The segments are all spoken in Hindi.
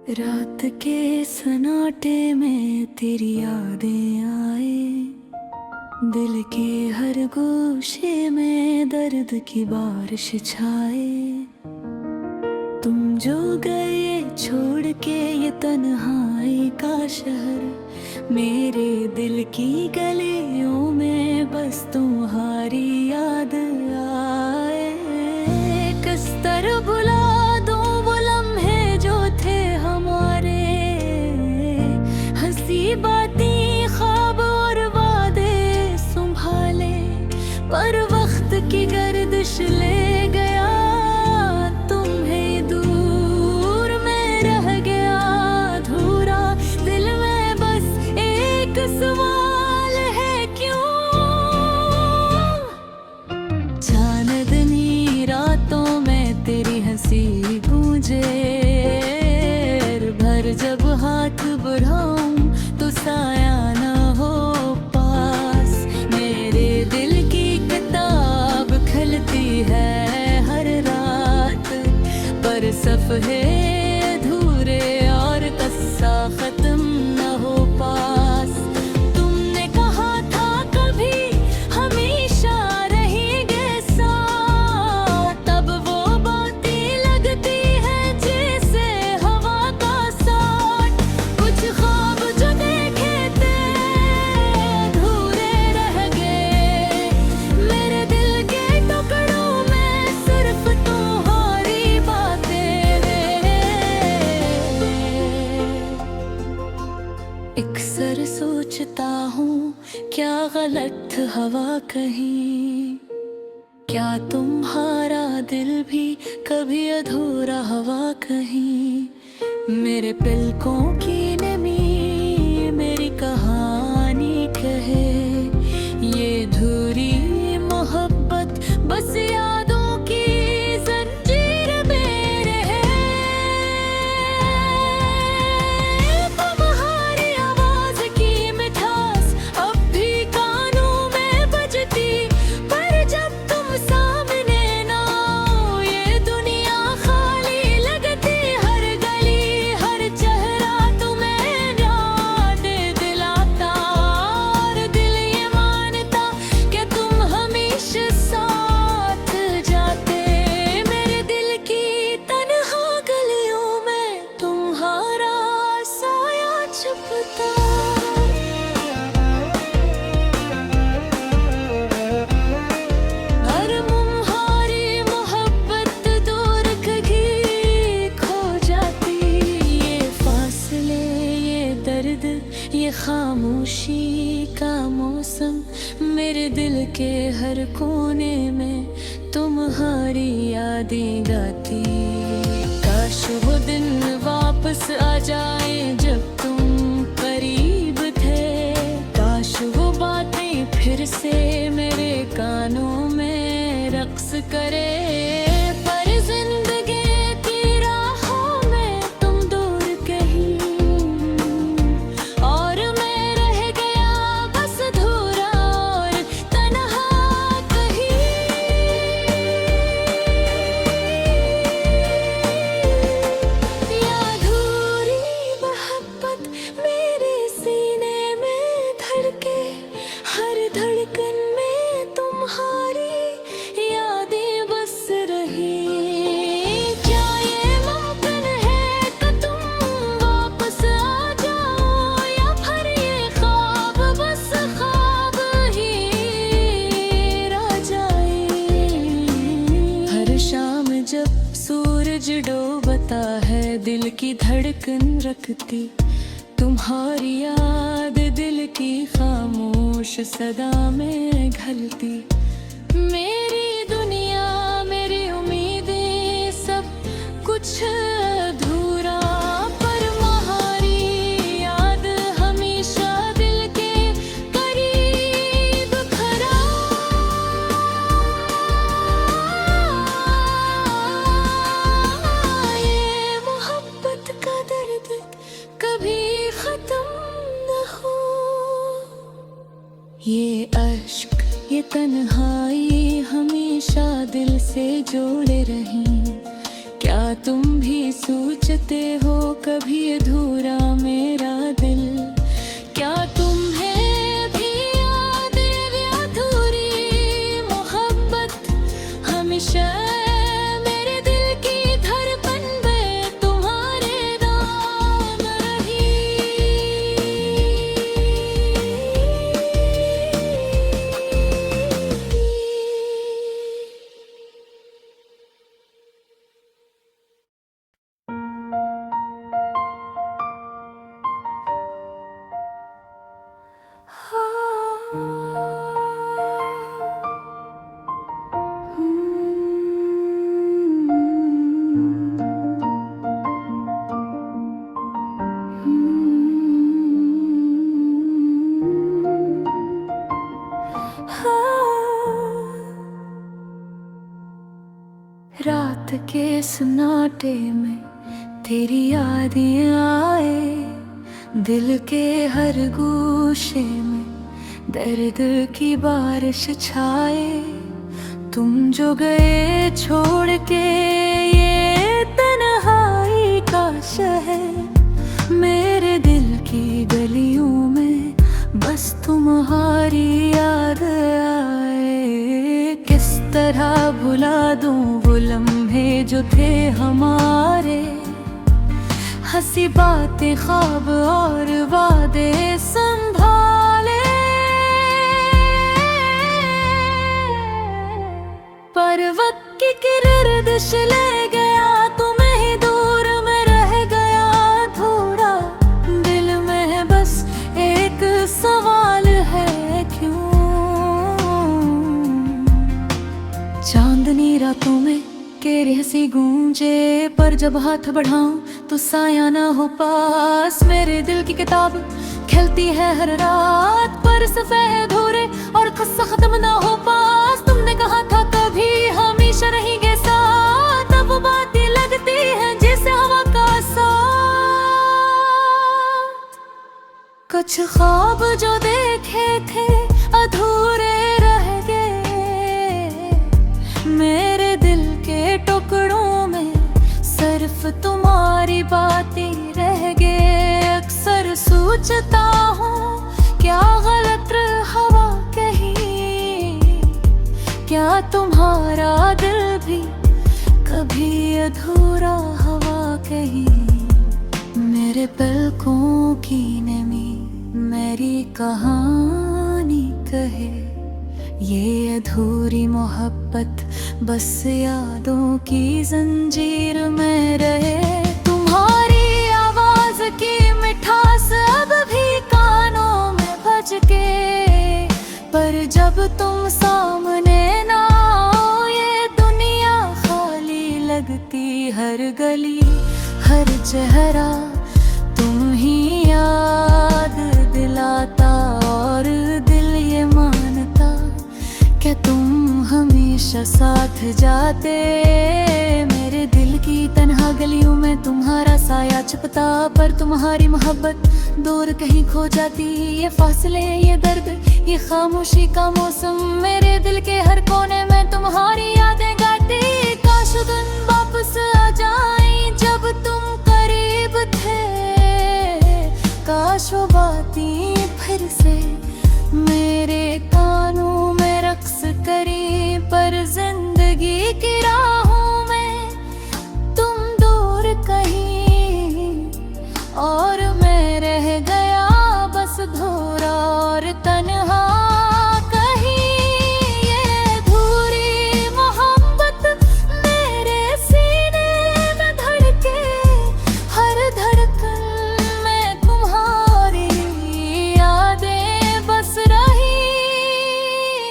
रात के सन्नाटे में तेरी यादें आए, दिल के हर गोशे में दर्द की बारिश छाए। तुम जो गए छोड़ के ये तन्हाई का शहर, मेरे दिल की गलियों में बस तुम्हारी याद आए। किस तरह भुला दूं वो लम्हे जो थे हमारे, हंसी बातें ख्वाब और वादे संभाले, पर वक्त की गर्दिश ले गया तुम्हें दूर में रह गया अधूरा। दिल में बस एक सवाल है, क्यों चांदनी रातों में तेरी हंसी गूंजे, भर जब हाथ बढ़ाऊं तो साया न हो पास। मेरे दिल की किताब खलती है हर रात, पर सफ़े अधूरे और कस्सा खत्म न हो पास। तुमने कहा था कभी हमेशा रहेंगे साथ, तब वो बातें लगती है जैसे हवा का साथ। कुछ ख्वाब जो देखे थे अधूरे रह गए, मेरे दिल के टुकड़ों में सिर्फ तुम्हारी बातें। अक्सर सोचता हूँ क्या गलत हवा कहीं, क्या तुम्हारा दिल भी कभी अधूरा हवा कहीं। मेरे पलकों की नमी मेरी कहानी कहे, ये अधूरी मोहब्बत बस यादों की जंजीर में रहे। तुम्हारी आवाज की मिठास अब भी कानों में बजती, पर जब तुम सामने ना हो ये दुनिया खाली लगती। हर गली हर चेहरा तुम्हें याद दिलाता, और दिल ये मानता कि तुम हमेशा साथ जाते। मेरे दिल की तन्हा गलियों में तुम्हारा साया छुपता। हर तुम्हारी मोहब्बत दूर कहीं खो जाती। ये फासले ये दर्द ये खामोशी का मौसम, मेरे दिल के हर कोने में तुम्हारी यादें गाती। काश वो दिन वापस आ जाए जब तुम करीब थे, काश वो बातें फिर से मेरे कानों में रक्स करे। पर जिंदगी की राहों में तुम दूर कहीं, और मैं रह गया बस अधूरा और तन्हा कहीं। ये अधूरी मोहब्बत मेरे सीने में धड़के, हर धड़कन में तुम्हारी यादें बस रही। क्या ये मुमकिन है कि तुम वापस आ जाओ, या फिर ये ख्वाब बस ख्वाब ही रह जाए। हर शाम जब सूरज डूबता है दिल की धड़कन रखती, तुम्हारी याद दिल की खामोश सदा में घलती। मेरी दुनिया मेरी उम्मीदें सब कुछ अधूरा, पर तुम्हारी याद हमेशा दिल के करीब खरा। ये मोहब्बत का दर्द कभी खत्म न हो, ये अश्क ये तन्हाई हमेशा दिल से जोड़े रहें। क्या क्या तुम भी सोचते हो कभी अधूरा मेरा दिल? क्या तुम्हें भी याद है अधूरी मोहब्बत? हमेशा मेरे दिल की धड़कन में तुम्हारे नाम रही। रात के सन्नाटे में तेरी यादें आए, दिल के हर गोशे में दर्द की बारिश छाए। तुम जो गए छोड़ के ये तन्हाई का शहर, मेरे दिल की गलियों में बस तुम्हारी याद आए। किस तरह भुला दूं वो लम्हे जो थे हमारे, हंसी बातें ख्वाब और वादे संभाले। पर वक्त की गर्दिश ले गया तुम्हें ही दूर में रह गया थोड़ा। दिल में बस एक सवाल है, क्यों? चांदनी रातों में केरी हंसी गूंजे, पर जब हाथ बढ़ाऊं तो साया ना हो पास। मेरे दिल की किताब खिलती है हर रात, पर सफेद अधूरे और किस्सा खत्म ना हो पास। तुमने कहा था कभी हमेशा रहेंगे साथ, अब वो बातें लगती हैं जैसे हवा का साथ। कुछ ख्वाब जो देखे थे अधूरे रह गए, मेरे दिल के टुकड़ों में सिर्फ तुम्हारी बातें रह गए। अक्सर सोचता हूँ क्या गलत हवा कही, क्या तुम्हारा दिल भी कभी अधूरा हवा कही। मेरे पलकों की नमी मेरी कहानी कहे, ये अधूरी मोहब्बत बस यादों की जंजीर में रहे। तुम्हारी आवाज की मिठास अब भी कानों में बज के, पर जब तुम सामने ना आओ ये दुनिया खाली लगती। हर गली हर चेहरा तुम ही याद दिलाता, और दिल ये मानता क्या तुम हमेशा साथ जाते। मेरे दिल की तन्हा गलियों में तुम्हारा साया छिपता, पर तुम्हारी मोहब्बत दूर कहीं खो जाती। ये फासले, ये दर्द, ये खामोशी का मौसम, मेरे दिल के हर कोने में तुम्हारी यादें गाती। काश दिन वापस आ जाए जब तुम करीब थे, काश वो बातें फिर से मेरे कानों में रक्स करी। पर जिंदगी की राहों में तुम दूर कहीं, और मैं रह गया बस धोरा और तन्हा कहीं। ये अधूरी मोहब्बत मेरे सीने में धड़के, हर धड़कन में तुम्हारी यादें बस रही।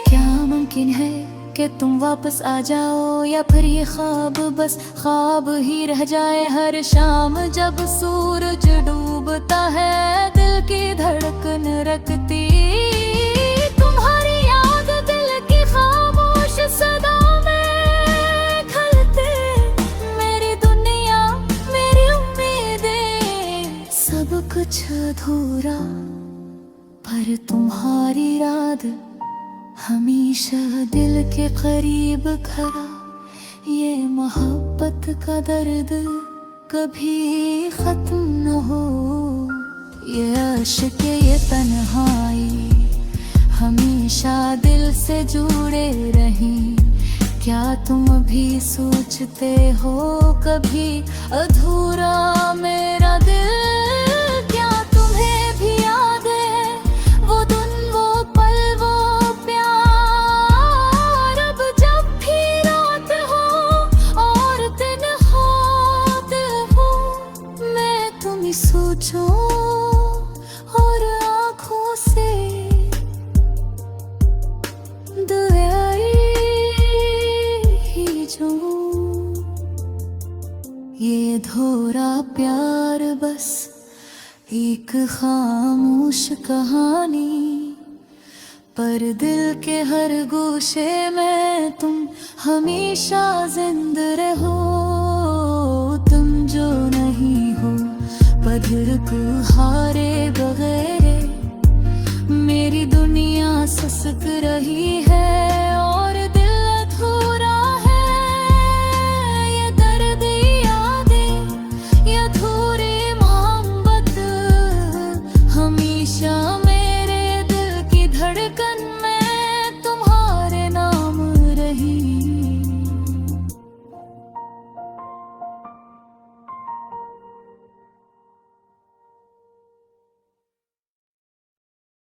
क्या मुमकिन है कि तुम वापस आ जाओ, या फिर ये ख्वाब बस ख्वाब ही रह जाए। हर शाम जब सूरज डूबता है दिल की धड़कन रखती। तुम्हारी याद दिल की खामोश सदा में खलते। मेरी दुनिया, मेरी उम्मीदें, सब कुछ अधूरा, पर तुम्हारी याद हमेशा दिल के करीब खड़ा। ये मोहब्बत का दर्द कभी खत्म न हो, ये अश्क ये तन्हाई हमेशा दिल से जुड़े रहें। क्या तुम भी सोचते हो कभी अधूरा मेरा दिल? क्या तुम्हें भी याद है वो दिन वो पल वो प्यार? अब जब भी रात हो और दिन होते हो, मैं तुम ही सोचूं और आँखों से ये धोरा प्यार बस एक खामोश कहानी, पर दिल के हर गोशे में तुम हमेशा जिंदा रहो।